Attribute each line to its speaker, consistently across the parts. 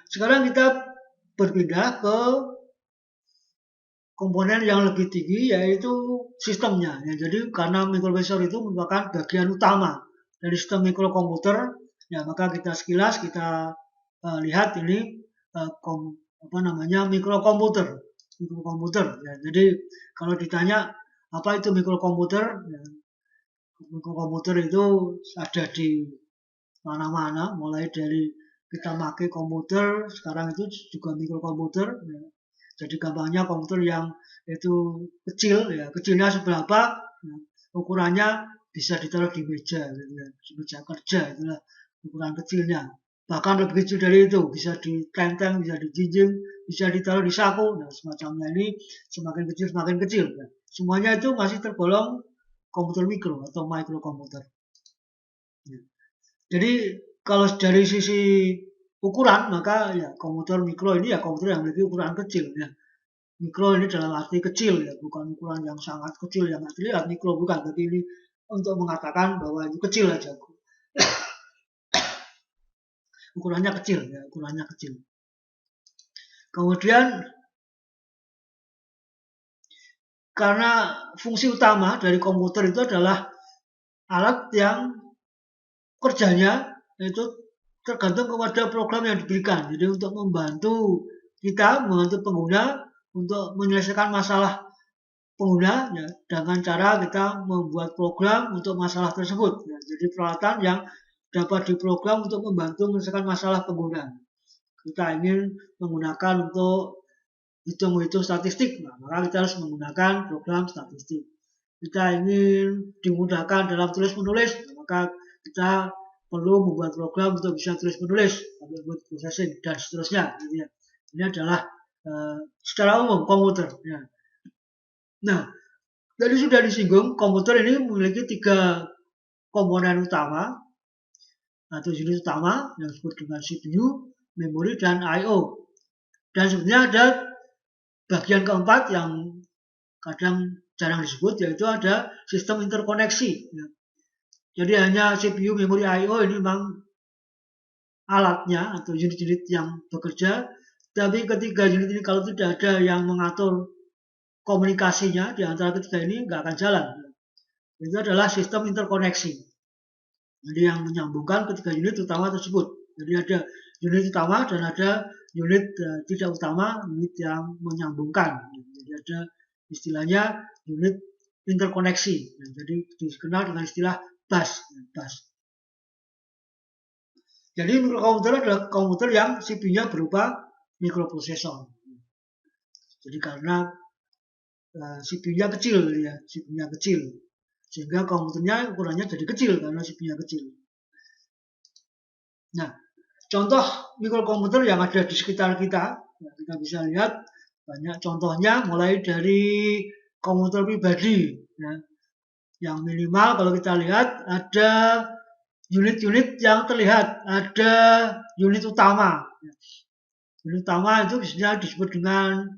Speaker 1: sekarang kita berpindah ke komponen yang lebih tinggi, yaitu sistemnya. Ya, jadi karena mikroprosesor itu merupakan bagian utama dari sistem mikrokomputer, ya maka kita sekilas kita lihat ini mikrokomputer. Ya, jadi kalau ditanya apa itu mikrokomputer, ya, mikrokomputer itu ada di mana-mana, mulai dari kita pakai komputer sekarang itu juga mikrokomputer. Ya. Jadi gampangnya komputer yang itu kecil, ya kecilnya seberapa, ya, ukurannya bisa ditaruh di meja, gitu ya, di meja kerja itulah ukuran kecilnya. Bahkan lebih kecil dari itu, bisa ditenteng, bisa dijinjing, bisa ditaruh di saku, nah semacamnya ini semakin kecil semakin kecil. Ya. Semuanya itu masih tergolong komputer mikro atau mikrokomputer. Ya. Jadi kalau dari sisi ukuran maka ya komputer mikro ini ya komputer yang memiliki ukuran kecil ya. Mikro ini dalam arti kecil ya, bukan ukuran yang sangat kecil yang nggak terlihat, mikro bukan, tapi ini untuk mengatakan bahwa itu kecil aja. Ukurannya kecil ya, ukurannya kecil. Kemudian karena fungsi utama dari komputer itu adalah alat yang kerjanya itu tergantung kepada program yang diberikan. Jadi untuk membantu kita, membantu pengguna untuk menyelesaikan masalah pengguna ya, dengan cara kita membuat program untuk masalah tersebut. Ya, jadi peralatan yang dapat diprogram untuk membantu menyelesaikan masalah pengguna. Kita ingin menggunakan untuk hitung-hitung statistik, nah, maka kita harus menggunakan program statistik. Kita ingin dimudahkan dalam tulis-menulis, maka kita perlu membuat program untuk bisa tulis-menulis, buat processing dan seterusnya. Gitu ya. Ini adalah secara umum komputer. Ya. Nah, tadi sudah disinggung, komputer ini memiliki 3 komponen utama atau unit utama yang disebut dengan CPU, memori, dan I/O. Dan sebenarnya ada bagian keempat yang kadang jarang disebut, yaitu ada sistem interkoneksi. Ya. Jadi hanya CPU, memori, I/O ini memang alatnya atau unit-unit yang bekerja, tapi ketiga unit ini kalau tidak ada yang mengatur komunikasinya di antara ketiga ini nggak akan jalan. Itu adalah sistem interkoneksi. Jadi yang menyambungkan ketiga unit utama tersebut. Jadi ada unit utama dan ada unit tidak utama, unit yang menyambungkan. Jadi ada istilahnya unit interkoneksi. Jadi dikenal dengan istilah bus. Jadi mikrokomputer adalah komputer yang CPU-nya berupa mikroprosesor. Jadi karena CPU-nya kecil, ya, CPU-nya kecil, sehingga komputernya ukurannya jadi kecil karena CPU-nya kecil. Nah, contoh mikrokomputer yang ada di sekitar kita, ya, kita bisa lihat banyak contohnya, mulai dari komputer pribadi, ya, yang minimal kalau kita lihat ada unit-unit yang terlihat, ada unit utama. Ya. Unit utama itu biasanya disebut dengan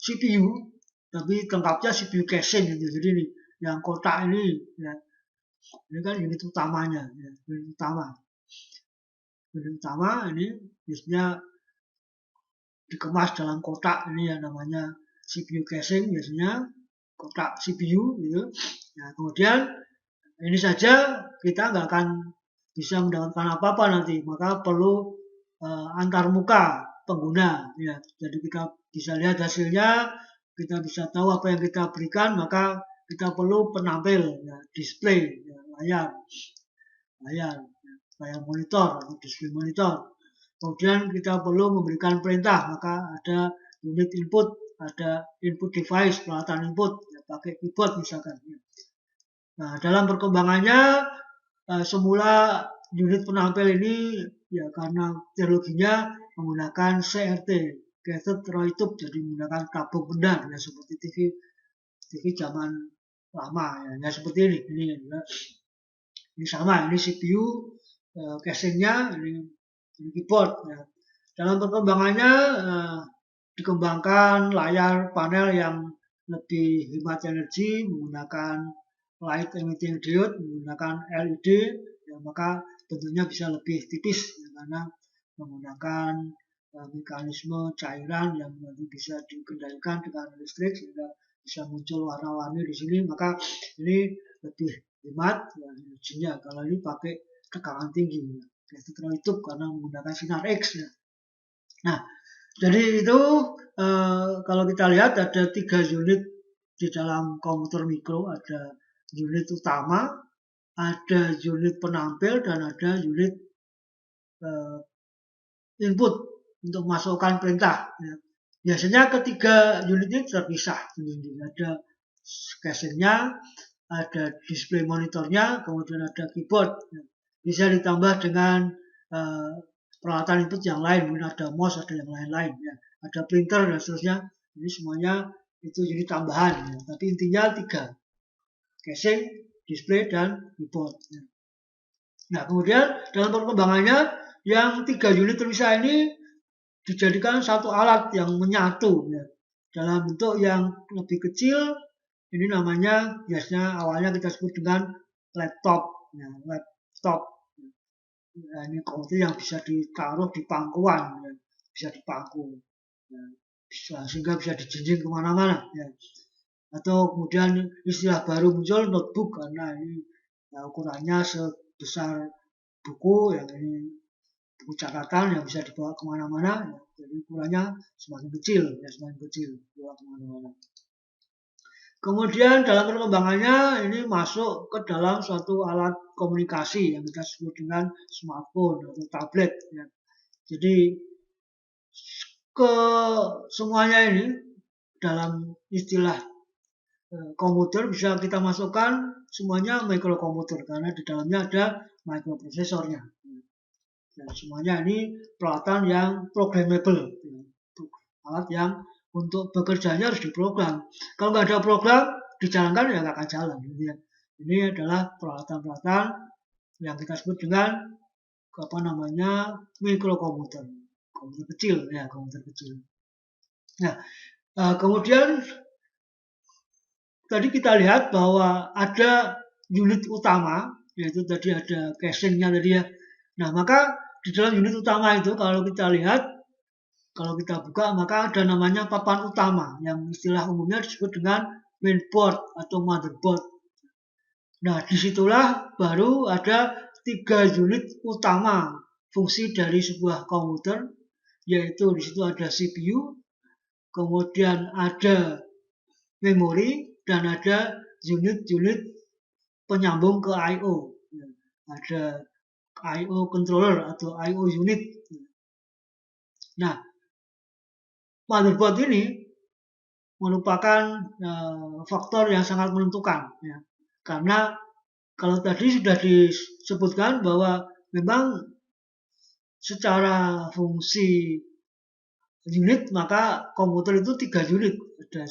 Speaker 1: CPU, tapi lengkapnya CPU casing gitu. Jadi ini yang kotak ini, ya, ini kan unit utamanya, ya, unit utama. Unit utama ini biasanya dikemas dalam kotak ini yang namanya CPU casing biasanya kotak CPU gitu. Nah, kemudian ini saja kita nggak akan bisa mendapatkan apa-apa nanti, maka perlu antar muka pengguna. Ya. Jadi kita bisa lihat hasilnya, kita bisa tahu apa yang kita berikan, maka kita perlu penampil, ya, display, ya, layar monitor atau display monitor. Kemudian kita perlu memberikan perintah, maka ada unit input, ada input device, peralatan input, ya, pakai keyboard misalkan. Nah, dalam perkembangannya semula unit penampil ini ya karena teknologinya menggunakan CRT, cathode ray tube, jadi menggunakan tabung benda ya seperti TV zaman lama ya seperti ini sama, ini CPU casingnya, ini keyboard ya. Dalam perkembangannya dikembangkan layar panel yang lebih hemat energi menggunakan light emitting diode, menggunakan LED, ya, maka tentunya bisa lebih tipis ya, karena menggunakan mekanisme cairan yang nanti bisa dikendalikan dengan listrik sehingga bisa muncul warna-warni di sini, maka ini lebih hemat ya, energinya kalau ini pakai tekanan tinggi ya. Electrical tube karena menggunakan sinar X ya. Nah, jadi itu kalau kita lihat ada 3 unit di dalam komputer mikro, ada unit utama, ada unit penampil, dan ada unit input untuk masukkan perintah. Ya. Biasanya ketiga unit ini terpisah. Ada casingnya, ada display monitornya, kemudian ada keyboard. Ya. Bisa ditambah dengan peralatan input yang lain, mungkin ada mouse, ada yang lain-lain. Ya. Ada printer dan seterusnya. Ini semuanya itu unit tambahan. Ya. Tapi intinya 3. Casing, display, dan keyboard. Ya. Nah, kemudian dalam perkembangannya yang 3 unit terpisah ini dijadikan satu alat yang menyatu ya. Dalam bentuk yang lebih kecil, ini namanya biasanya awalnya kita sebut dengan laptop ya, laptop. Nah, ini komputer yang bisa ditaruh di pangkuan ya. Bisa dipangku ya. Sehingga bisa dijinjing kemana-mana ya. Atau kemudian istilah baru muncul notebook, karena ini ya, ukurannya sebesar buku yang ini buku catatan yang bisa dibawa kemana-mana, ya. Jadi ukurannya semakin kecil, ya semakin kecil dibawa kemana-mana. Kemudian dalam perkembangannya ini masuk ke dalam suatu alat komunikasi yang kita sebut dengan smartphone atau tablet. Ya. Jadi ke semuanya ini dalam istilah komputer bisa kita masukkan semuanya mikrokomputer karena di dalamnya ada microprosesornya. Dan semuanya ini peralatan yang programmable, alat yang untuk bekerjanya harus diprogram. Kalau nggak ada program, dijalankan ya nggak akan jalan. Ini adalah peralatan-peralatan yang kita sebut dengan mikrokomputer, komputer kecil ya, komputer kecil. Nah, kemudian tadi kita lihat bahwa ada unit utama, yaitu tadi ada casingnya tadi ya. Nah, maka di dalam unit utama itu kalau kita lihat, kalau kita buka, maka ada namanya papan utama yang istilah umumnya disebut dengan mainboard atau motherboard. Nah, disitulah baru ada 3 unit utama fungsi dari sebuah komputer, yaitu di situ ada CPU, kemudian ada memori, dan ada unit-unit penyambung ke I/O. Ada I/O controller atau I/O unit. Nah, motherboard ini merupakan faktor yang sangat menentukan ya. Karena kalau tadi sudah disebutkan bahwa memang secara fungsi unit maka komputer itu 3 unit, ada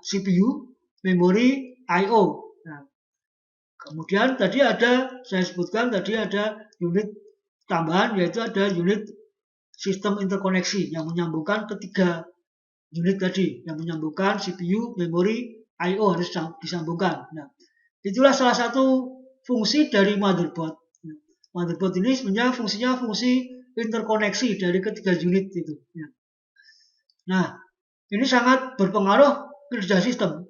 Speaker 1: CPU, memori, I/O. Nah, kemudian tadi saya sebutkan tadi ada unit tambahan, yaitu ada unit sistem interkoneksi yang menyambungkan ketiga unit tadi, yang menyambungkan CPU, memori, I/O harus disambungkan. Nah, itulah salah satu fungsi dari motherboard. Motherboard ini sebenarnya fungsinya fungsi interkoneksi dari ketiga unit itu. Nah, ini sangat berpengaruh kerja sistem.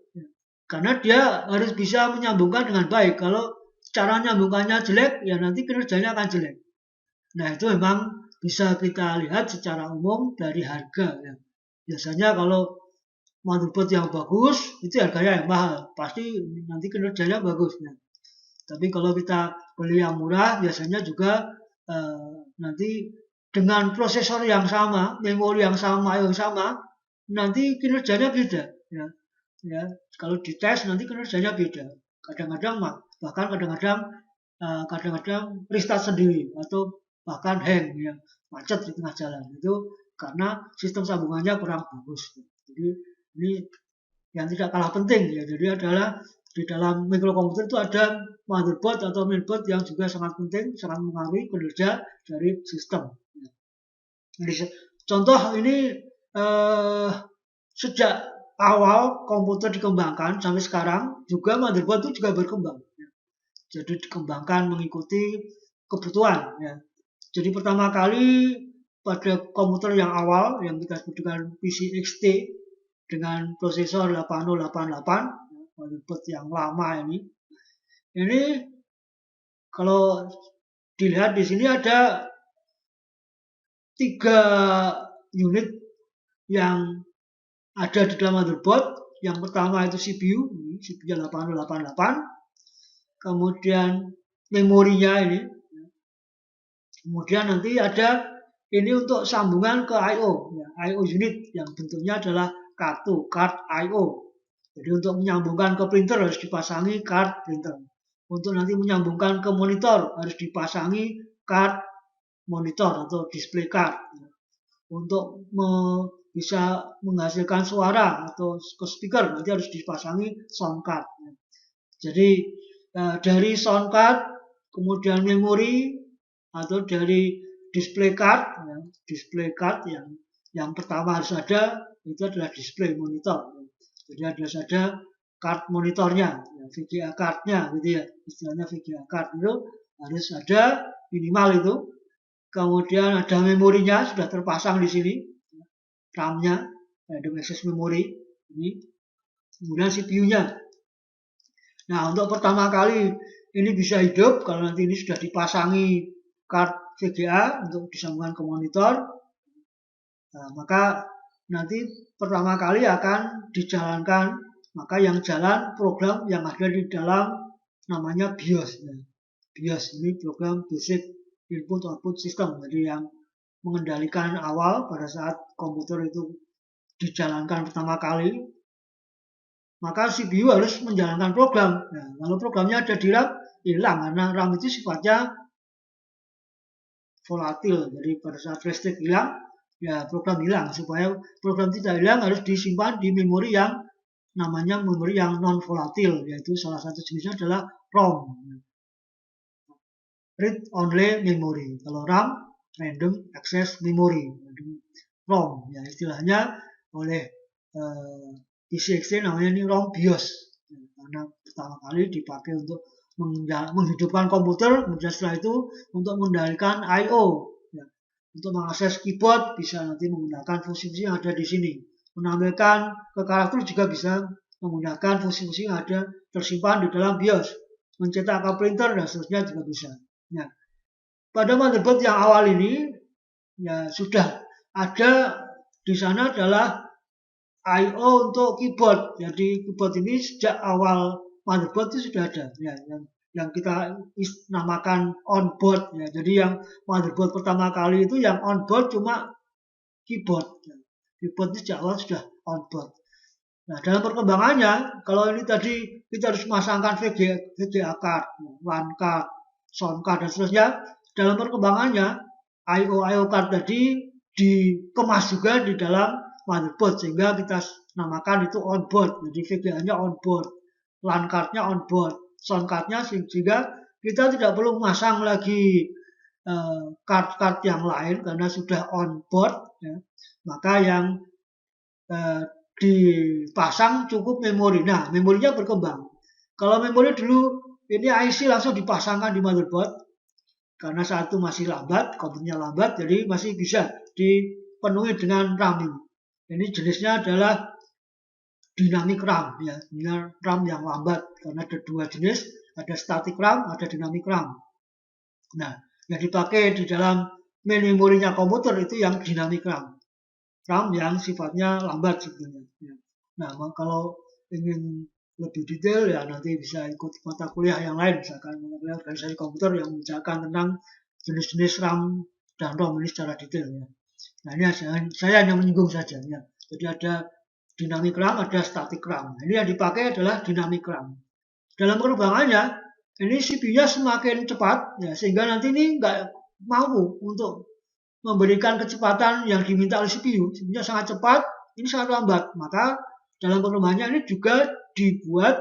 Speaker 1: Karena dia harus bisa menyambungkan dengan baik. Kalau cara menyambungkannya jelek, ya nanti kinerjanya akan jelek. Nah, itu memang bisa kita lihat secara umum dari harga. Ya. Biasanya kalau motherboard yang bagus, itu harganya yang mahal. Pasti nanti kinerjanya bagus. Ya. Tapi kalau kita beli yang murah, biasanya juga nanti dengan prosesor yang sama, memori yang sama, yang sama, nanti kinerjanya beda. Ya, kalau dites nanti kinerjanya beda. Kadang-kadang bahkan kadang-kadang restart sendiri atau bahkan hang ya, macet di tengah jalan. Itu karena sistem sambungannya kurang bagus. Jadi ini yang tidak kalah penting ya. Jadi adalah di dalam mikrokomputer itu ada motherboard atau mainboard yang juga sangat penting, sangat mengaruhi kinerja dari sistem. Jadi, contoh ini sejak awal komputer dikembangkan sampai sekarang juga motherboard itu juga berkembang. Jadi dikembangkan mengikuti kebutuhan. Ya. Jadi pertama kali pada komputer yang awal yang kita sebut dengan PC XT dengan prosesor 8088, motherboard yang lama ini kalau dilihat di sini ada 3 unit yang ada di dalam motherboard. Yang pertama itu CPU 8088, kemudian memorinya ini, kemudian nanti ada ini untuk sambungan ke I/O, I/O unit yang bentuknya adalah kartu, card I/O. Jadi untuk menyambungkan ke printer harus dipasangi card printer. Untuk nanti menyambungkan ke monitor harus dipasangi card monitor atau display card. Untuk bisa menghasilkan suara atau ke speaker nanti harus dipasangi sound card. Jadi dari sound card, kemudian memori atau dari display card yang pertama harus ada itu adalah display monitor. Jadi harus ada card monitornya, VGA cardnya gitu ya, istilahnya VGA card itu harus ada minimal itu. Kemudian ada memorinya sudah terpasang di sini, RAM-nya, random access memory ini. Kemudian CPU-nya. Nah, untuk pertama kali ini bisa hidup kalau nanti ini sudah dipasangi card VGA untuk disambungkan ke monitor. Nah, maka nanti pertama kali akan dijalankan, maka yang jalan program yang ada di dalam namanya BIOS. BIOS ini program Basic Input Output System, jadi yang mengendalikan awal pada saat komputer itu dijalankan pertama kali, maka CPU harus menjalankan program. Nah, kalau programnya ada di RAM, hilang karena RAM itu sifatnya volatil. Jadi pada saat listrik hilang, ya program hilang. Supaya program tidak hilang harus disimpan di memori yang namanya memori yang non volatil, yaitu salah satu jenisnya adalah ROM, read only memory. Kalau RAM, random access memory, ROM. Ya istilahnya oleh PCXT namanya ini ROM BIOS, karena pertama kali dipakai untuk menghidupkan komputer, kemudian setelah itu untuk mengendalikan I/O, ya. Untuk mengakses keyboard bisa nanti menggunakan fungsi-fungsi yang ada di sini. Menampilkan ke karakter juga bisa menggunakan fungsi-fungsi yang ada tersimpan di dalam BIOS. Mencetak ke printer dan seterusnya juga bisa. Ya. Pada motherboard yang awal ini ya sudah ada di sana adalah I/O untuk keyboard. Jadi keyboard ini sejak awal motherboard itu sudah ada, ya, yang kita namakan onboard. Ya. Jadi yang motherboard pertama kali itu yang onboard cuma keyboard. Ya. Keyboard itu sejak awal sudah onboard. Nah, dalam perkembangannya, kalau ini tadi kita harus memasangkan VGA card, LAN card, sound card dan seterusnya. Dalam perkembangannya, I/O card tadi dikemas juga di dalam motherboard sehingga kita namakan itu onboard. Jadi VGA-nya onboard, LAN card-nya onboard, sound card-nya sehingga kita tidak perlu memasang lagi card-card yang lain karena sudah onboard. Ya. Maka yang dipasang cukup memori. Nah, memorinya berkembang. Kalau memori dulu ini IC langsung dipasangkan di motherboard karena saat itu masih lambat, komputernya lambat, jadi masih bisa dipenuhi dengan RAM ini. Ini jenisnya adalah dynamic RAM, ya, RAM yang lambat karena ada 2 jenis, ada static RAM, ada dynamic RAM. Nah, yang dipakai di dalam main memorinya komputer itu yang dynamic RAM. RAM yang sifatnya lambat sebetulnya. Nah, kalau ingin lebih detail ya nanti bisa ikut mata kuliah yang lain, misalkan mata kuliah organisasi komputer yang membicarakan tentang jenis-jenis RAM dan ROM ini secara detail ya. Nah, ini saya hanya menyinggung saja ya. Jadi ada dynamic RAM, ada static RAM. Nah, ini yang dipakai adalah dynamic RAM. Dalam perkembangannya ini CPU-nya semakin cepat ya, sehingga nanti ini nggak mampu untuk memberikan kecepatan yang diminta oleh CPU. CPU-nya sangat cepat, ini sangat lambat. Maka dalam perkembangannya ini juga dibuat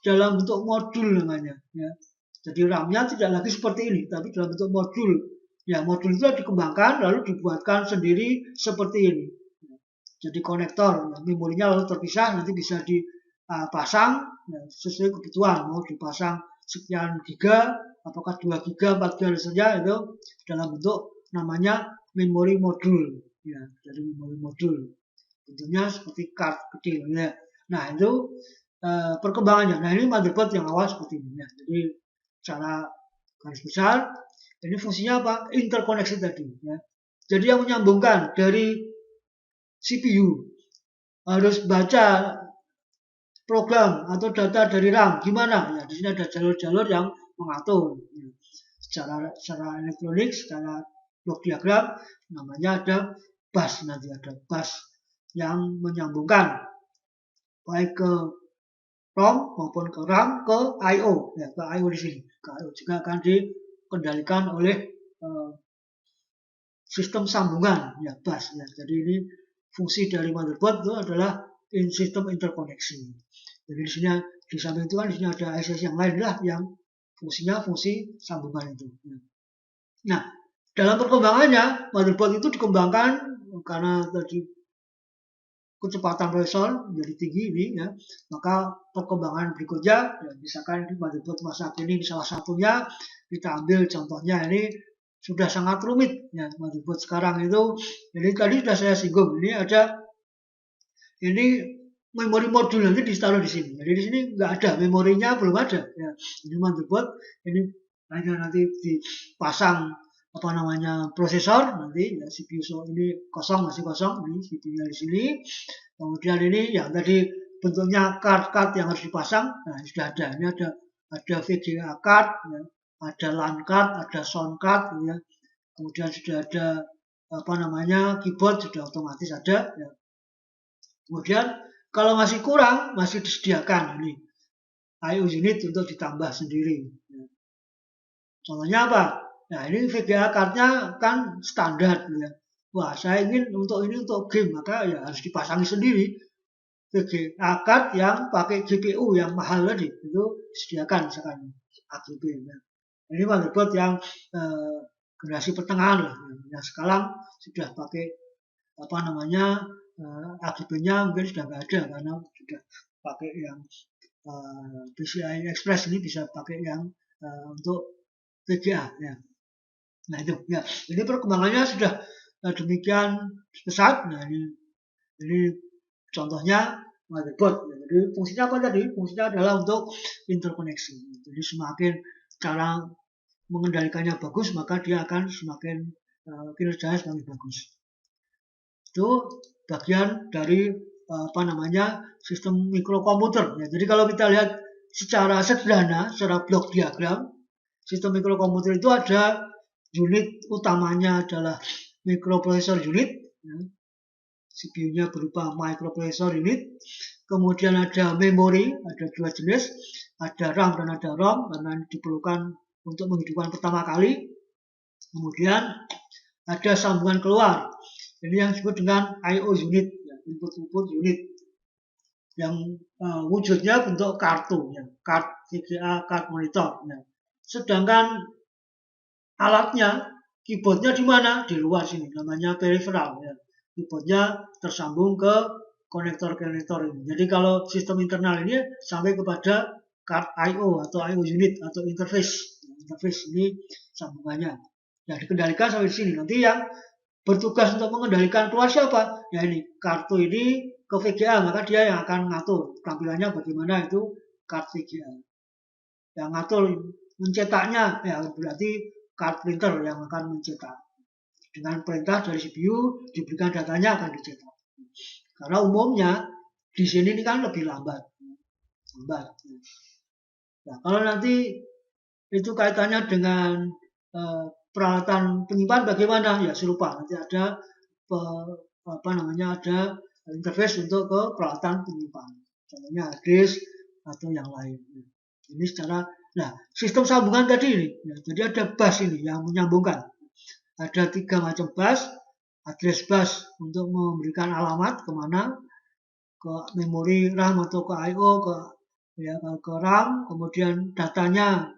Speaker 1: dalam bentuk modul namanya. Ya. Jadi RAM-nya tidak lagi seperti ini, tapi dalam bentuk modul. Ya, modul itu dikembangkan lalu dibuatkan sendiri seperti ini. Jadi konektor, ya, memorinya lalu terpisah, nanti bisa dipasang ya, sesuai kebutuhan. Mau dipasang sekian giga, apakah 2 giga, 4 giga saja itu dalam bentuk namanya memori modul, ya, dari memori modul. Bentuknya seperti card kecil, ya. Nah itu perkembangannya. Nah ini motherboard yang awal seperti ini, ya. Jadi secara garis besar ini fungsinya apa? Interkoneksi tadi, ya. Jadi yang menyambungkan dari CPU harus baca program atau data dari RAM gimana? Ya di sini ada jalur-jalur yang mengatur. Ya. Secara elektronik, secara blok diagram namanya ada bus, nanti ada bus yang menyambungkan baik ke ROM maupun ke RAM ke I/O, ya ke I/O di sini. Ke I/O juga akan dikendalikan oleh sistem sambungan, ya bus. Ya. Jadi ini fungsi dari motherboard itu adalah sistem interkoneksi. Jadi di sini di samping itu kan di sini ada IC yang lain lah yang fungsinya fungsi sambungan itu. Nah, dalam perkembangannya motherboard itu dikembangkan karena tadi kecepatan prosesor menjadi tinggi ini, ya, maka perkembangan berikutnya, ya, misalkan di motherboard masa kini salah satunya kita ambil contohnya ini sudah sangat rumit, ya, motherboard sekarang itu. Jadi tadi sudah saya singgung, ini ada ini memori modul nanti ditaruh di sini. Jadi di sini nggak ada memorinya, belum ada. Ya. Ini motherboard, ini hanya nanti dipasang apa namanya prosesor nanti, ya, CPU ini kosong, masih kosong, ini CPU-nya di sini. Kemudian ini yang tadi bentuknya card yang harus dipasang, nah sudah ada. Ini ada VGA card, ya, ada LAN card, ada sound card, ya. Kemudian sudah ada apa namanya keyboard sudah otomatis ada. Ya. Kemudian kalau masih kurang, masih disediakan ini I/O unit untuk ditambah sendiri. Contohnya apa? Nah ini VGA card-nya kan standar, ya. Wah saya ingin untuk ini untuk game, maka ya harus dipasangi sendiri VGA card yang pakai GPU yang mahal tadi itu disediakan misalkan AGB. Ya. Ini motherboard yang generasi pertengahan lah. Yang sekarang sudah pakai apa namanya AGB-nya mungkin sudah nggak ada karena sudah pakai yang PCI Express, ini bisa pakai yang untuk VGA, ya. Nah itu, ya. Ini perkembangannya sudah demikian pesat. Nah ini contohnya motherboard. Ya. Jadi fungsinya apa tadi? Fungsinya adalah untuk interkoneksi. Jadi semakin cara mengendalikannya bagus, maka dia akan semakin kinerjanya semakin bagus. Itu bagian dari apa namanya sistem mikrokomputer. Ya, jadi kalau kita lihat secara sederhana, secara blok diagram, sistem mikrokomputer itu ada unit utamanya adalah microprocessor unit, ya. CPU-nya berupa microprocessor unit. Kemudian ada memori, ada dua jenis, ada RAM dan ada ROM karena diperlukan untuk menghidupkan pertama kali. Kemudian ada sambungan keluar. Ini yang disebut dengan I/O unit, ya, input-output unit, yang wujudnya bentuk kartu, ya, card VGA, card monitor. Ya. Sedangkan alatnya, keyboardnya di mana? Di luar sini, namanya peripheral. Ya. Keyboardnya tersambung ke konektor-konektor ini. Jadi kalau sistem internal ini sampai kepada card I/O atau I/O unit atau interface. Interface ini sambungannya. Ya dikendalikan sampai di sini. Nanti yang bertugas untuk mengendalikan keluar siapa? Ya ini kartu ini ke VGA, maka dia yang akan ngatur tampilannya bagaimana itu kartu VGA. Yang ngatur mencetaknya ya berarti card printer yang akan mencetak. Dengan perintah dari CPU diberikan datanya akan dicetak. Karena umumnya di sini ini kan lebih lambat. Nah, kalau nanti itu kaitannya dengan peralatan penyimpan bagaimana? Ya serupa, nanti ada ada interface untuk ke peralatan penyimpan. Contohnya hard disk atau yang lain. Ini secara, nah sistem sambungan tadi ini, ya, jadi ada bus ini yang menyambungkan. Ada 3 macam bus, address bus untuk memberikan alamat kemana, ke memori RAM atau ke I/O, ke RAM, kemudian datanya,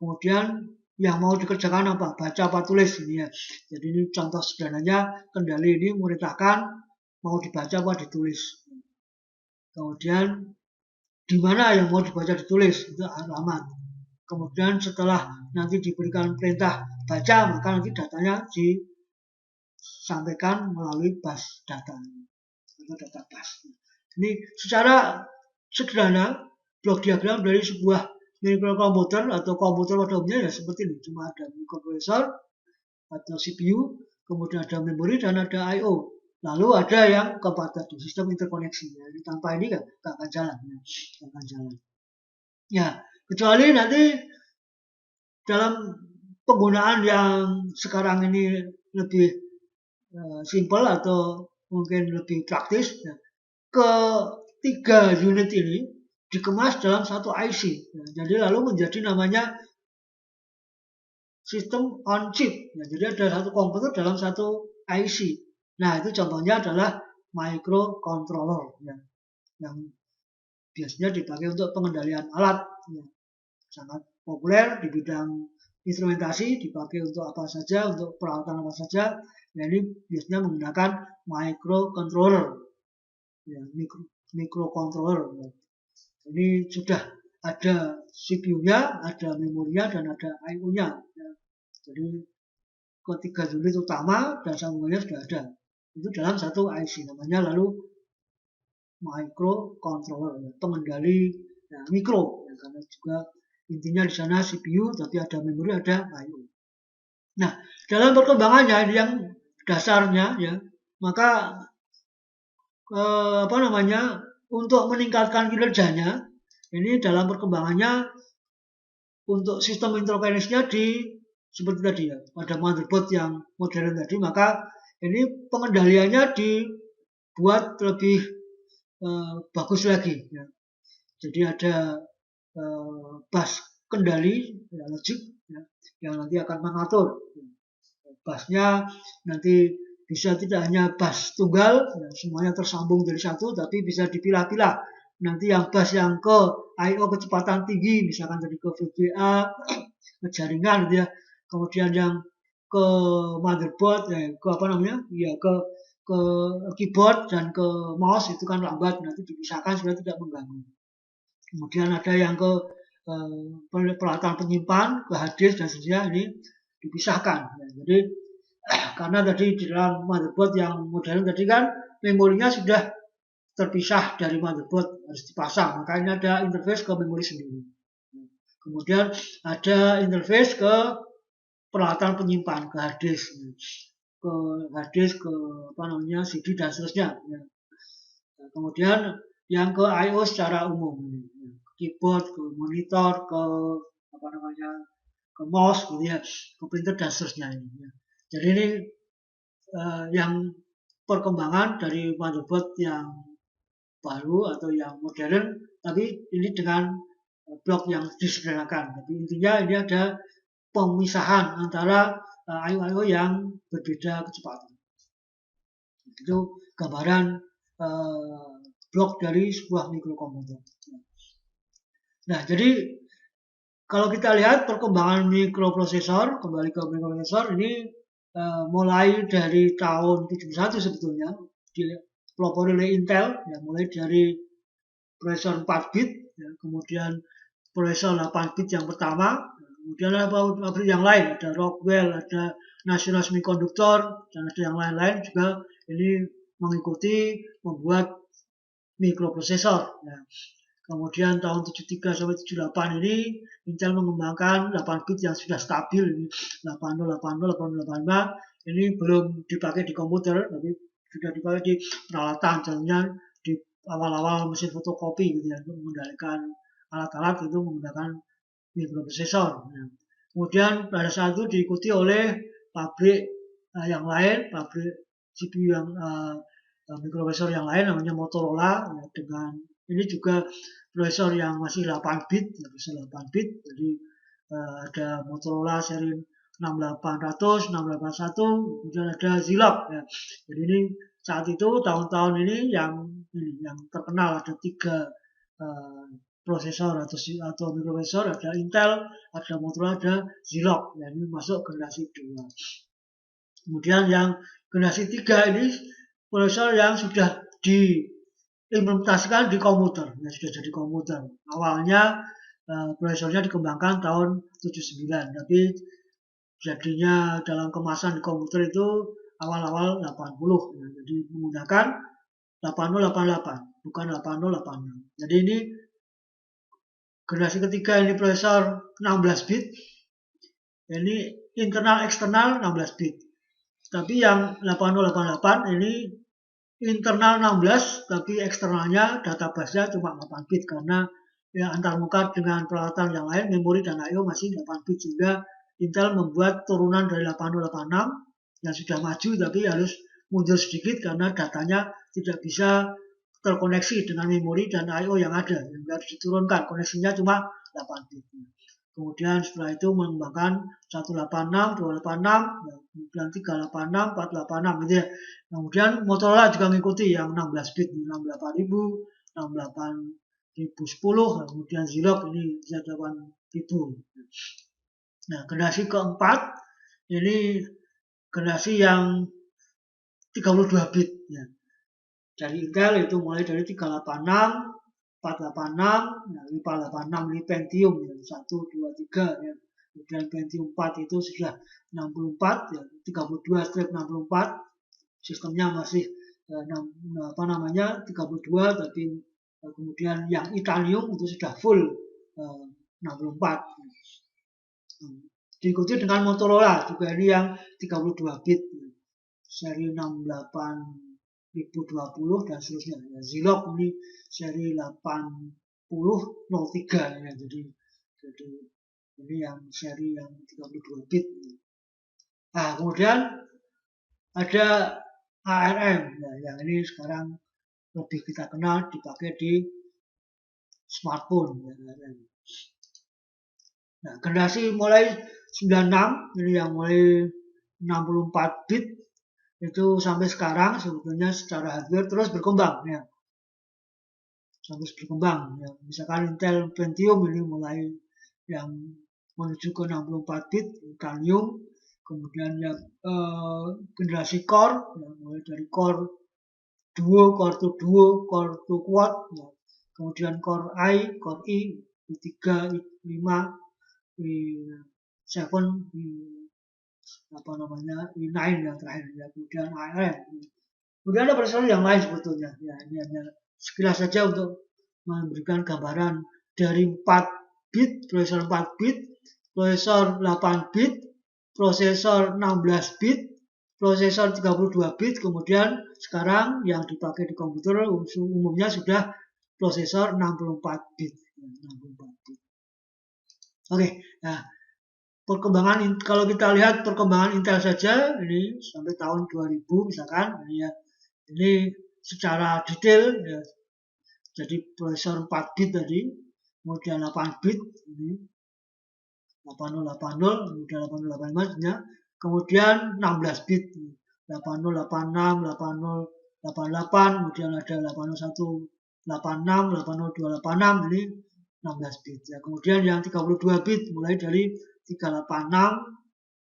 Speaker 1: kemudian yang mau dikerjakan apa? Baca apa tulis ini, ya. Jadi ini contoh sederhananya kendali ini memerintahkan mau dibaca apa ditulis. Kemudian di mana yang mau dibaca ditulis itu alamat. Kemudian setelah nanti diberikan perintah baca, maka nanti datanya sampaikan melalui bus data atau data bus. Ini secara sederhana blok diagram dari sebuah mikrokomputer atau komputer pada umumnya ya seperti ini. Cuma ada mikroprosesor atau CPU, kemudian ada memori dan ada I/O. Lalu ada yang keempat tadi, sistem interkoneksi. Ya, tanpa ini nggak akan jalan. Ya, gak akan jalan. Ya, kecuali nanti dalam penggunaan yang sekarang ini lebih simple atau mungkin lebih praktis, ya, ketiga unit ini dikemas dalam satu IC. Ya, jadi lalu menjadi namanya sistem on chip. Ya, jadi ada satu komputer dalam satu IC. Nah, itu contohnya adalah microcontroller ya, yang biasanya dipakai untuk pengendalian alat. Ya, sangat populer di bidang instrumentasi, dipakai untuk apa saja, untuk peralatan apa saja. Ya, ini biasanya menggunakan microcontroller. Ya, microcontroller. Ya. Ini sudah ada CPU-nya, ada memorinya, dan ada I/O-nya. Ya. Jadi ketiga unit utama dan sambungannya sudah ada. Itu dalam satu IC, namanya lalu microcontroller, ya, pengendali ya, mikro, ya, karena juga intinya di sana CPU, tapi ada memori, ada I/O. Nah, dalam perkembangannya yang dasarnya, ya, maka untuk meningkatkan kinerjanya, ini dalam perkembangannya untuk sistem interkoneksinya seperti tadi ya, pada motherboard yang modern tadi, maka ini pengendaliannya dibuat lebih bagus lagi. Ya. Jadi ada bus kendali, ya, logik, ya, yang nanti akan mengatur. Busnya nanti bisa tidak hanya bus tunggal, ya, semuanya tersambung dari satu, tapi bisa dipilah-pilah. Nanti yang bus yang ke I/O kecepatan tinggi, misalkan tadi ke VGA, ke jaringan, gitu ya. Kemudian yang ke motherboard, ke keyboard dan ke mouse itu kan lambat, nanti dipisahkan supaya tidak mengganggu. Kemudian ada yang ke peralatan penyimpan, ke hard disk dan seterusnya, ini dipisahkan. Ya, jadi karena tadi di dalam motherboard yang modern tadi kan memorinya sudah terpisah dari motherboard, harus dipasang, makanya ada interface ke memori sendiri. Kemudian ada interface ke peralatan penyimpan, ke hard disk, ke CD dan seterusnya. Ya. Kemudian yang ke I/O secara umum, keyboard, ke monitor, ke ke mouse, gitu ya, ke printer dan seterusnya ini. Ya. Jadi ini yang perkembangan dari motherboard yang baru atau yang modern, tapi ini dengan blok yang disederhanakan. Tapi intinya ini ada pemisahan antara I/O yang berbeda kecepatan. Itu gambaran blok dari sebuah mikrokomputer. Nah, jadi kalau kita lihat perkembangan mikroprosesor, kembali ke mikroprosesor ini mulai dari tahun 71 sebetulnya dipelopori oleh Intel, ya, mulai dari prosesor 4 bit, ya, kemudian prosesor 8 bit yang pertama, kemudian ada pabrik yang lain, ada Rockwell, ada National Semiconductor, dan ada yang lain-lain juga ini mengikuti membuat mikroprosesor. Ya. Kemudian tahun 73 sampai 78 ini Intel mengembangkan 8 bit yang sudah stabil, ini 80, 80, 8085, ini belum dipakai di komputer, tapi sudah dipakai di peralatan, contohnya di awal-awal mesin fotokopi, gitu ya, untuk mengendalikan alat-alat itu menggunakan mikroprosesor. Ya. Kemudian pada saat itu diikuti oleh pabrik yang lain, pabrik CPU yang mikroprosesor yang lain namanya Motorola, ya, dengan ini juga prosesor yang masih 8 bit, ya, bisa 8 bit. Jadi ada Motorola seri 6800, 681, kemudian ada Zilog. Ya. Jadi ini saat itu tahun-tahun ini yang terkenal ada 3 prosesor atau mikroprosesor, ada Intel, ada Motorola, ada Zilog. Ya, ini masuk generasi 2. Kemudian yang generasi 3 ini prosesor yang sudah diimplementasikan di komputer, ya, sudah jadi komputer. Awalnya prosesornya dikembangkan tahun 79, tapi jadinya dalam kemasan di komputer itu awal-awal 80. Ya, jadi menggunakan 8088 bukan 8086. Jadi ini generasi ketiga ini prosesor 16 bit. Ini internal eksternal 16 bit. Tapi yang 8088 ini internal 16 tapi eksternalnya database-nya cuma 8 bit karena ya antarmuka dengan peralatan yang lain memori dan I/O masih 8 bit sehingga Intel membuat turunan dari 8086 yang sudah maju tapi harus mundur sedikit karena datanya tidak bisa terkoneksi dengan memori dan I/O yang ada sehingga harus diturunkan koneksinya cuma 8 bit. Kemudian setelah itu mengembangkan 186, 286, kemudian 386, 486 gitu ya. Kemudian Motorola juga mengikuti yang 16 bit, 68000, 68010, kemudian Zilog ini Z8000. Nah, generasi keempat ini generasi yang 32 bit ya. Dari Intel itu mulai dari 386, 486, nah 486 ini Pentium ya, 1, 2, 3 ya. Kemudian Pentium 4 itu sudah 64 ya, 32/64. Sistemnya masih 32 tapi kemudian yang Itanium itu sudah full 64. Diikuti dengan Motorola juga ini yang 32 bit seri 68020 dan seterusnya. Ya, Zilog ini seri 8003 ya. Jadi ini yang seri yang 32 bit. Nah, kemudian ada ARM ya, yang ini sekarang lebih kita kenal dipakai di smartphone ya, ARM. Nah, generasi mulai 96 ini yang mulai 64 bit itu sampai sekarang sebetulnya secara hardware terus berkembang ya. Terus berkembang ya. Misalkan Intel Pentium ini mulai yang menuju ke 64 bit Itanium, kemudian yang generasi core ya, mulai dari core duo, core to duo, core to quad ya. Kemudian core I, core I, I3, I5, I7, I9 yang terakhir ya. Kemudian ARM. Kemudian ada prosesor yang lain sebetulnya. Ya, ini hanya sekilas saja untuk memberikan gambaran dari 4 bit, prosesor 4 bit, prosesor 8 bit, prosesor 16 bit, prosesor 32 bit, kemudian sekarang yang dipakai di komputer umumnya sudah prosesor 64 bit. 64 bit. Oke, nah perkembangan kalau kita lihat perkembangan Intel saja ini sampai tahun 2000 misalkan ini ya. Ini secara detail ya. Jadi prosesor 4 bit tadi, kemudian 8 bit ini 8080, kemudian 8085 ya. Kemudian 16 bit 8086, 8088, kemudian ada 8186, 80286 ini 16 bit ya. Kemudian yang 32 bit mulai dari 386,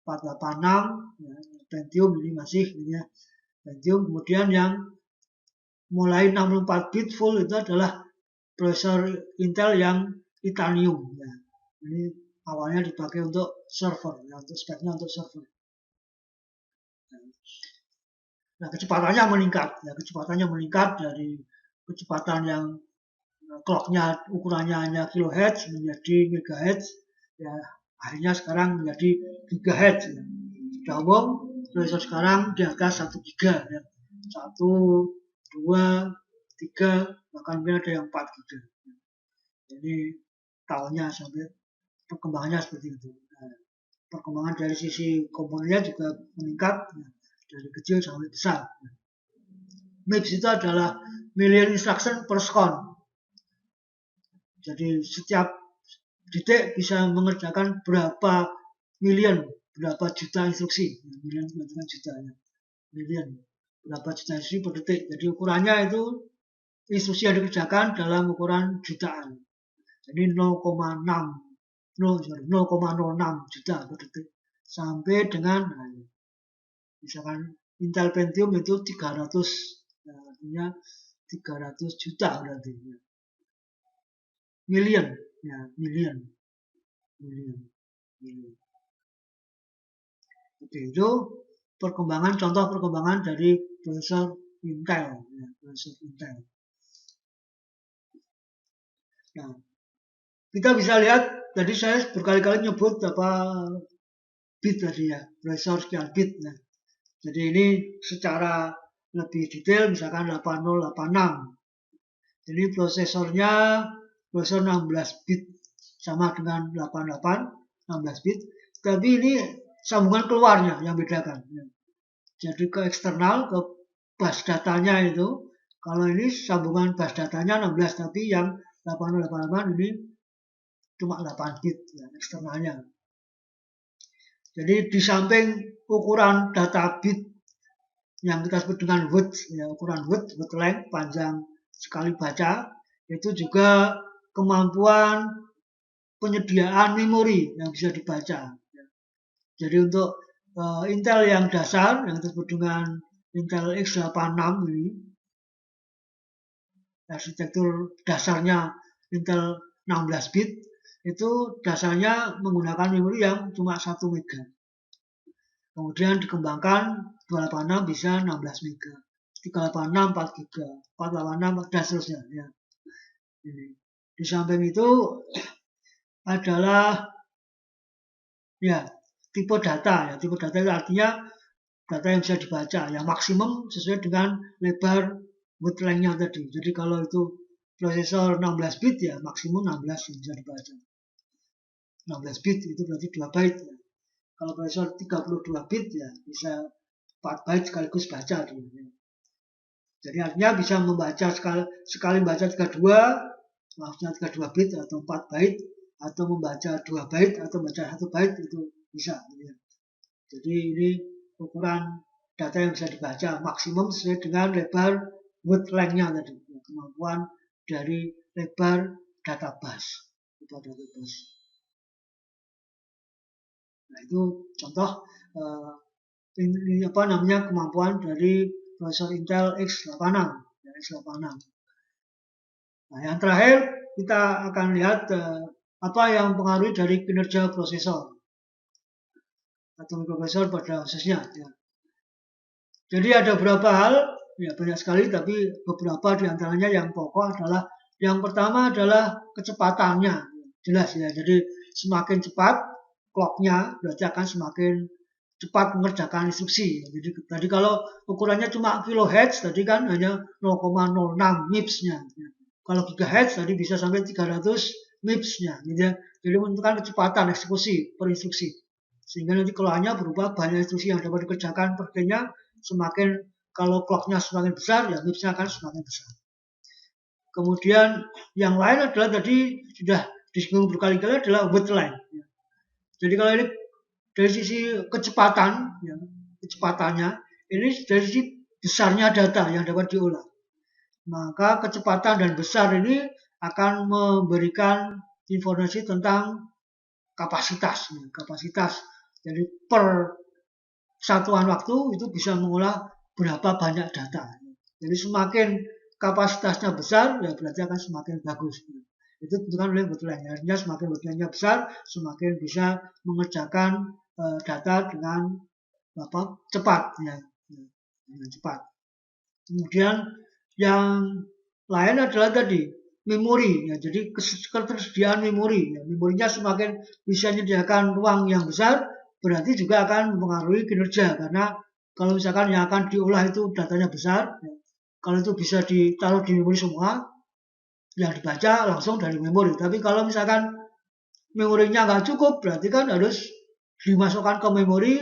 Speaker 1: 486 ya, Pentium ini masih ini ya. Pentium, kemudian yang mulai 64 bit full itu adalah prosesor Intel yang Itanium ya. Ini awalnya dipakai untuk server ya, untuk speknya untuk server. Nah, kecepatannya meningkat dari kecepatan yang clocknya ukurannya hanya kilohertz menjadi megahertz ya, akhirnya sekarang menjadi gigahertz ya. Sudah umum prosesor sekarang di atas 1 giga ya. 1, 2, 3, bahkan mungkin ada yang 4 giga. Jadi tahunnya sampai perkembangannya seperti itu. Nah, perkembangan dari sisi komponennya juga meningkat ya, dari kecil sampai besar. MIPS itu adalah million instruction per second. Jadi setiap detik bisa mengerjakan berapa million, berapa juta instruksi. Million bukan juta ya. Million, berapa juta instruksi per detik. Jadi ukurannya itu instruksi yang dikerjakan dalam ukuran jutaan. Jadi 0,06 juta per detik. Sampai dengan misalkan Intel Pentium itu 300 ya, artinya 300 juta berarti ya. Million ya, million. Oke, itu contoh perkembangan dari prosesor Intel. Ya, prosesor Intel. Nah, kita bisa lihat, tadi saya berkali-kali nyebut bit tadi ya, prosesor sekian bit. Nah, jadi ini secara lebih detail, misalkan 8086. Jadi prosesornya prosesor 16 bit sama dengan 88, 16 bit. Tapi ini sambungan keluarnya yang bedakan. Jadi ke eksternal, ke bus datanya itu, kalau ini sambungan bus datanya 16, tapi yang 8088 ini cuma 8 bit ya, eksternalnya. Jadi di samping ukuran data bit yang kita sebut dengan width, ya, ukuran width length, panjang sekali baca, itu juga kemampuan penyediaan memori yang bisa dibaca. Jadi untuk Intel yang dasar, yang disebut dengan Intel x86 ini, arsitektur dasarnya Intel 16 bit, itu dasarnya menggunakan memori yang cuma 1 mega. Kemudian dikembangkan 286 bisa 16 mega, 386 4 giga, 486 dan seterusnya. Ya. Ini. Di samping itu adalah ya tipe data. Ya. Tipe data itu artinya data yang bisa dibaca, yang maksimum sesuai dengan lebar width length-nya tadi. Jadi kalau itu prosesor 16 bit ya maksimum 16 yang bisa dibaca. 16 bit itu berarti 2 byte. Ya. Kalau prosesor 32 bit ya bisa 4 byte sekaligus baca. Ya. Jadi artinya bisa membaca sekali baca 32, maksudnya 32 bit atau 4 byte, atau membaca 2 byte atau membaca 1 byte itu bisa. Ya. Jadi ini ukuran data yang bisa dibaca maksimum sesuai dengan lebar width length-nya tadi, ya, kemampuan dari lebar data bus. Nah itu contoh ini kemampuan dari prosesor Intel x86. Ya, x86. Nah yang terakhir kita akan lihat apa yang mempengaruhi dari kinerja prosesor atau mikroprosesor pada khususnya. Ya. Jadi ada beberapa hal, ya banyak sekali, tapi beberapa diantaranya yang pokok adalah yang pertama adalah kecepatannya, jelas ya. Jadi semakin cepat clock-nya berarti akan semakin cepat mengerjakan instruksi. Jadi tadi kalau ukurannya cuma kilohertz tadi kan hanya 0,06 MIPS-nya. Kalau gigahertz tadi bisa sampai 300 MIPS-nya. Jadi menentukan kecepatan eksekusi per instruksi. Sehingga nanti keluarnya berupa banyak instruksi yang dapat dikerjakan per detiknya. Semakin kalau clock-nya semakin besar, ya MIPS-nya akan semakin besar. Kemudian yang lain adalah tadi sudah disinggung berkali-kali adalah width length. Jadi kalau ini dari sisi kecepatan, ya, kecepatannya, ini dari sisi besarnya data yang dapat diolah. Maka kecepatan dan besar ini akan memberikan informasi tentang kapasitas. Kapasitas. Jadi per satuan waktu itu bisa mengolah berapa banyak data. Jadi semakin kapasitasnya besar, ya berarti akan semakin bagus. Itu tentukan oleh width length. Artinya semakin width length-nya besar, semakin bisa mengerjakan data dengan cepat, ya, dengan cepat. Kemudian yang lain adalah tadi memori, ya. Jadi ketersediaan memori, ya. Memorinya semakin bisa menyediakan ruang yang besar, berarti juga akan mempengaruhi kinerja, karena kalau misalkan yang akan diolah itu datanya besar, ya, kalau itu bisa ditaruh di memori semua, yang dibaca langsung dari memori. Tapi kalau misalkan memorinya nggak cukup, berarti kan harus dimasukkan ke memori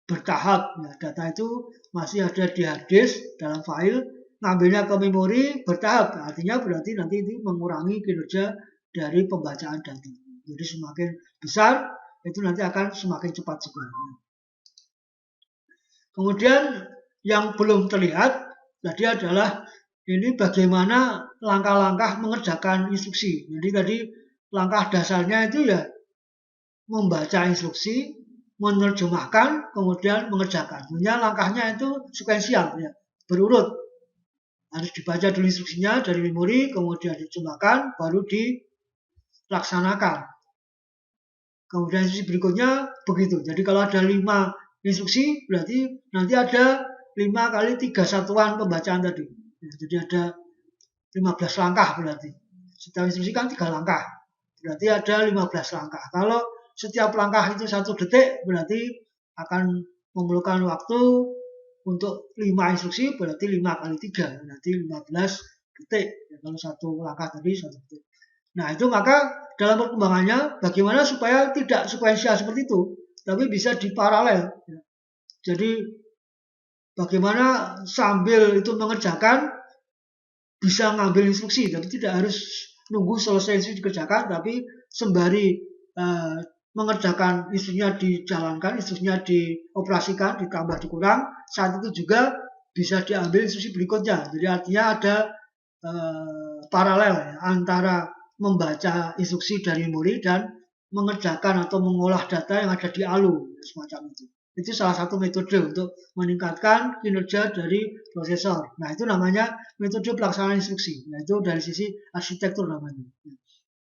Speaker 1: bertahap. Ya, data itu masih ada di hard disk dalam file, ngambilnya ke memori bertahap. Artinya berarti nanti itu mengurangi kinerja dari pembacaan data. Jadi semakin besar, itu nanti akan semakin cepat juga. Kemudian yang belum terlihat tadi adalah ini bagaimana langkah-langkah mengerjakan instruksi. Jadi tadi langkah dasarnya itu ya membaca instruksi, menerjemahkan, kemudian mengerjakan. Sebenarnya langkahnya itu sekuensial, ya, berurut. Harus dibaca dulu instruksinya dari memori, kemudian diterjemahkan, baru dilaksanakan. Kemudian instruksi berikutnya begitu. Jadi kalau ada 5 instruksi berarti nanti ada 5 kali 3 satuan pembacaan tadi. Ya, jadi ada 15 langkah berarti. Setiap instruksi kan 3 langkah. Berarti ada 15 langkah. Kalau setiap langkah itu 1 detik berarti akan memerlukan waktu untuk 5 instruksi berarti 5 kali 3 nanti 15 detik. Ya, kalau 1 langkah tadi 1 detik. Nah itu maka dalam perkembangannya bagaimana supaya tidak sekuensial seperti itu, tapi bisa diparalel. Ya. Jadi bagaimana sambil itu mengerjakan bisa ngambil instruksi, tapi tidak harus nunggu selesai instruksi dikerjakan, tapi sembari mengerjakan instruksinya dijalankan, instruksinya dioperasikan, ditambah dikurang, saat itu juga bisa diambil instruksi berikutnya. Jadi artinya ada paralel ya, antara membaca instruksi dari memori dan mengerjakan atau mengolah data yang ada di ALU, semacam itu. Itu salah satu metode untuk meningkatkan kinerja dari prosesor. Nah, itu namanya metode pelaksanaan instruksi. Nah, itu dari sisi arsitektur namanya.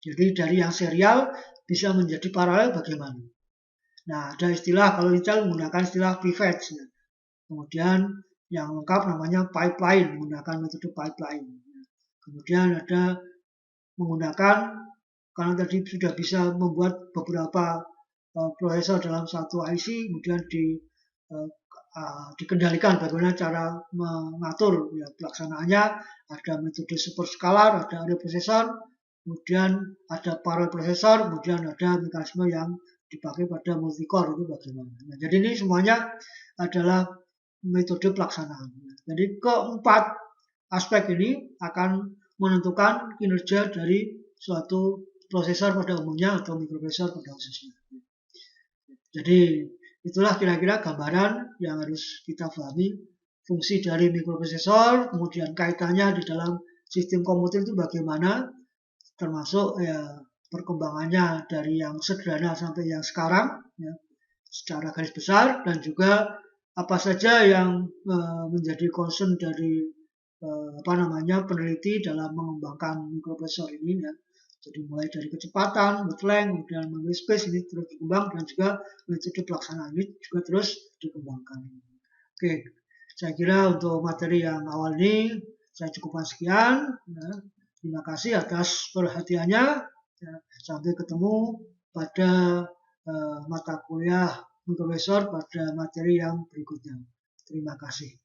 Speaker 1: Jadi dari yang serial bisa menjadi paralel bagaimana. Nah, ada istilah, kalau Intel menggunakan istilah prefetch. Ya. Kemudian yang lengkap namanya pipeline, menggunakan metode pipeline. Kemudian ada menggunakan, karena tadi sudah bisa membuat beberapa prosesor dalam satu IC, kemudian dikendalikan bagaimana cara mengatur ya, pelaksanaannya. Ada metode superscalar, ada array processor, kemudian ada parallel processor, kemudian ada mekanisme yang dipakai pada multicore itu bagaimana. Nah, jadi ini semuanya adalah metode pelaksanaan. Jadi keempat aspek ini akan menentukan kinerja dari suatu prosesor pada umumnya atau mikroprosesor pada khususnya. Jadi itulah kira-kira gambaran yang harus kita pahami fungsi dari mikroprosesor, kemudian kaitannya di dalam sistem komputer itu bagaimana, termasuk ya perkembangannya dari yang sederhana sampai yang sekarang, ya, secara garis besar, dan juga apa saja yang menjadi concern dari peneliti dalam mengembangkan mikroprosesor ini, ya. Jadi mulai dari kecepatan, bootleg, kemudian memory space ini terus berkembang, dan juga metode pelaksanaan ini juga terus dikembangkan. Oke, saya kira untuk materi yang awal ini saya cukupkan sekian. Ya. Terima kasih atas perhatiannya. Ya. Sampai ketemu pada mata kuliah mikroprosesor pada materi yang berikutnya. Terima kasih.